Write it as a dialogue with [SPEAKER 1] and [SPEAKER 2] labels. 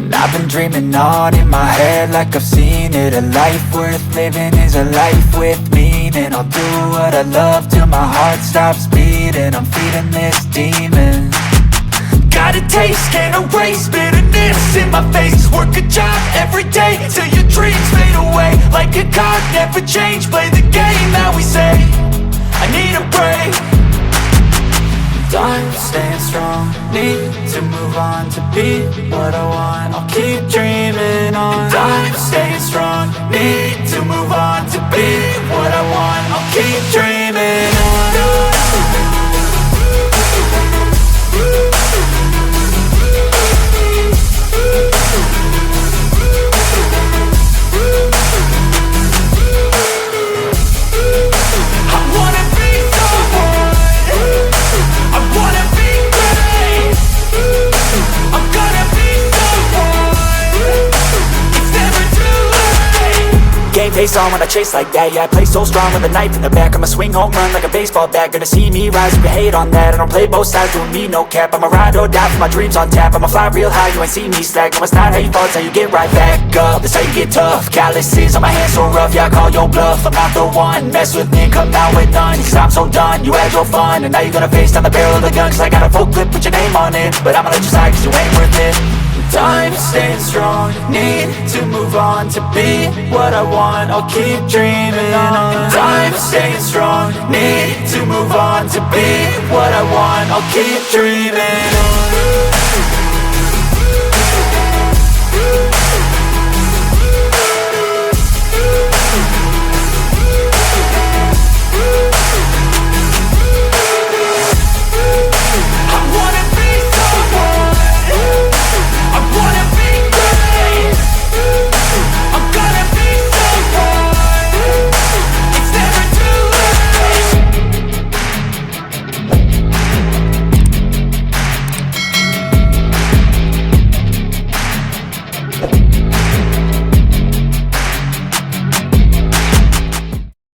[SPEAKER 1] And I've been dreaming on in my head like I've seen it. A life worth living is a life with meaning. I'll do what I love till my heart stops beating. I'm feeding this demon. Got a taste, can't erase bitterness in my face. Work a job every day till your dreams fade away. Like a card, never change, play the game that we say. I need a break. I'm staying strong, need to move on to be what I want. I'll keep dreaming on. I'm staying strong, need to move on to be what I want. I'll keep dreaming on. Face on when I chase like that. Yeah, I play so strong with a knife in the back. I'ma swing home run like a baseball bat. Gonna see me rise if you hate on that. I don't play both sides, doing me no cap. I'ma ride or die for my dreams on tap. I'ma fly real high, you ain't see me slack. No, it's not how you fall, it's how you get right back up. That's how you get tough. Calluses on my hands so rough, yeah, I call your bluff. I'm not the one, mess with me, come out with none. Cause I'm so done, you had your fun. And now you're gonna face down the barrel of the gun. Cause I got a full clip, put your name on it. But I'ma let you slide cause you ain't worth it. I'm staying strong, need to move on to be what I want. I'll keep dreaming on. I'm staying strong, need to move on to be what I want. I'll keep dreaming on.